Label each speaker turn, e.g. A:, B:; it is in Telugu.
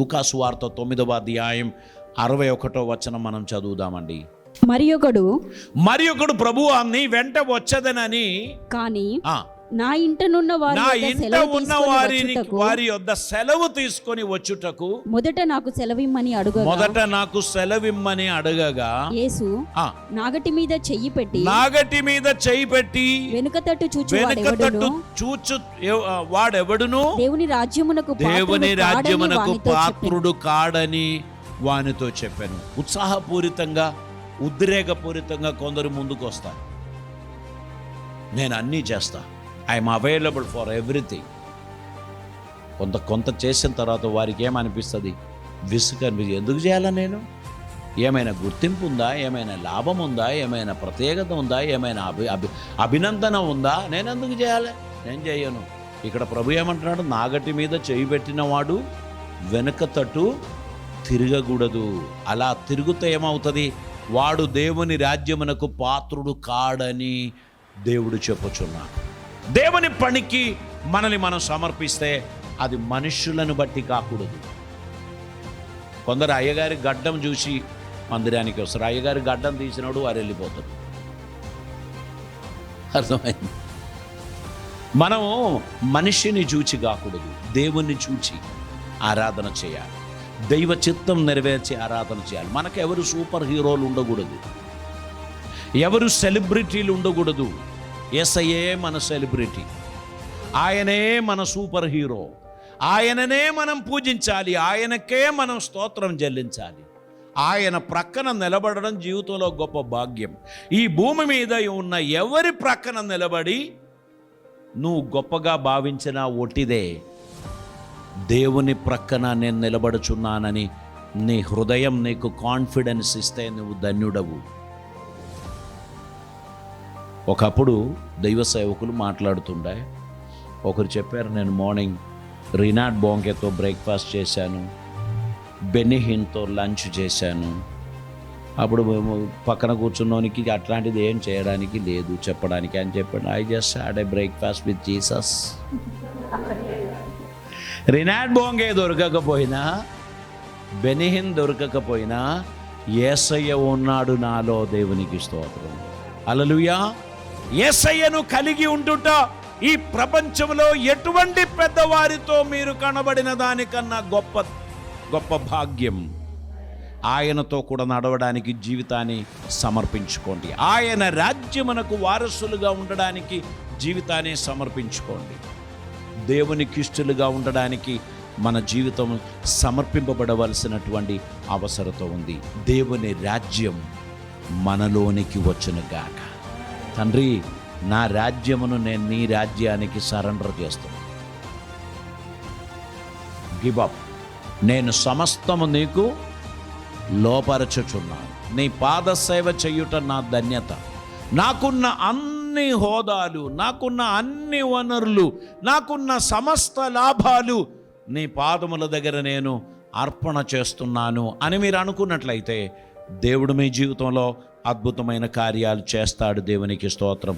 A: లూకాసు వార్త 9వ అధ్యాయం 61వ వచనం మనం చదువుదామండి.
B: మరి ఒకడు
A: ప్రభువా నీ వెంట వచ్చదనని
B: కానీ నా ఇంట ఉన్న
A: వారి యొద్ద సెలవు తీసుకొని వచ్చుటకు
B: మొదట నాకు సెలవిమ్మని అడగగా
A: యేసు
B: నాగటి మీద చెయ్యి పెట్టి
A: వెనుక తట్టు చూచు వాడెవడును
B: దేవుని రాజ్యమునకు
A: పాత్రుడు కాడని వానితో చెప్పాను. ఉత్సాహపూరితంగా ఉద్రేకపూరితంగా కొందరు ముందుకు వస్తారు. నేను అన్నీ చేస్తా, ఐఎమ్ అవైలబుల్ ఫర్ ఎవ్రీథింగ్. కొంత చేసిన తర్వాత వారికి ఏమనిపిస్తుంది? విసుగు అనిపిస్తుంది. ఎందుకు చేయాలా? నేను ఏమైనా గుర్తింపు ఉందా? ఏమైనా లాభం ఉందా? ఏమైనా ప్రత్యేకత ఉందా? ఏమైనా అభినందన ఉందా? నేను ఎందుకు చేయాలి? నేను చేయను. ఇక్కడ ప్రభు ఏమంటున్నాడు? నాగటి మీద చేయి పెట్టిన వాడు వెనుక తట్టు తిరగకూడదు. అలా తిరుగుతే ఏమవుతుంది? వాడు దేవుని రాజ్యమునకు పాత్రుడు కాడని దేవుడు చెప్పుచున్నాడు. దేవుని పనికి మనల్ని మనం సమర్పిస్తే అది మనుషులను బట్టి కాకూడదు. కొందరు అయ్యగారి గడ్డం చూసి మందిరానికి వస్తారు. అయ్యగారి గడ్డం తీసినాడు వారు వెళ్ళిపోతారు. అర్థమైంది? మనము మనిషిని చూచి కాకూడదు, దేవుణ్ణి చూచి ఆరాధన చేయాలి. దైవ చిత్తం నెరవేర్చి ఆరాధన చేయాలి. మనకు ఎవరు సూపర్ హీరోలు ఉండకూడదు, ఎవరు సెలబ్రిటీలు ఉండకూడదు. యేసయ్యే మన సెలబ్రిటీ, ఆయనే మన సూపర్ హీరో. ఆయననే మనం పూజించాలి, ఆయనకే మనం స్తోత్రం చెల్లించాలి. ఆయన ప్రక్కన నిలబడడం జీవితంలో గొప్ప భాగ్యం. ఈ భూమి మీద ఉన్న ఎవరి ప్రక్కన నిలబడి నువ్వు గొప్పగా భావించినా ఒట్టిదే. దేవుని ప్రక్కన నేను నిలబడుచున్నానని నీ హృదయం నీకు కాన్ఫిడెన్స్ ఇస్తే నువ్వు ధన్యుడవు. ఒకప్పుడు దైవ సేవకులు మాట్లాడుతుండే, ఒకరు చెప్పారు, నేను మార్నింగ్ రినాడ్ బోంకేతో బ్రేక్ఫాస్ట్ చేశాను, బెనిహిన్తో లంచ్ చేశాను. అప్పుడు పక్కన కూర్చున్నోనికి అట్లాంటిది ఏం చేయడానికి లేదు చెప్పడానికి అని చెప్పాడు. I just had a breakfast with Jesus. Reinhard Bonnke దొరకకపోయినా, బెనిహిన్ దొరకకపోయినా యేసయ్య ఉన్నాడు నాలో. దేవునికి స్తోత్రం. హల్లెలూయా. యేసయ్యను కలిగి ఉండుట ఈ ప్రపంచంలో ఎటువంటి పెద్దవారితో మీరు కనబడిన దానికన్నా గొప్ప భాగ్యం. ఆయనతో కూడా నడవడానికి జీవితాన్ని సమర్పించుకోండి. ఆయన రాజ్యమునకు వారసులుగా ఉండడానికి జీవితాన్ని సమర్పించుకోండి. దేవునికి ఇష్టలుగా ఉండడానికి మన జీవితం సమర్పింపబడవలసినటువంటి అవసరత ఉంది. దేవుని రాజ్యం మనలోనికి వచ్చునుగాక. తండ్రి, నా రాజ్యమును నేను నీ రాజ్యానికి సరెండర్ చేస్తున్నాను. Give up. నేను సమస్తము నీకు లోపరచుచున్నాను. నీ పాద సేవ చేయుట నా ధన్యత. నాకున్న అన్ని హోదాలు, నాకున్న అన్ని వనరులు, నాకున్న సమస్త లాభాలు నీ పాదముల దగ్గర నేను అర్పణ చేస్తున్నాను అని మీరు అనుకున్నట్లయితే దేవుడు మీ జీవితంలో అద్భుతమైన కార్యాలు చేస్తాడు. దేవునికి స్తోత్రం.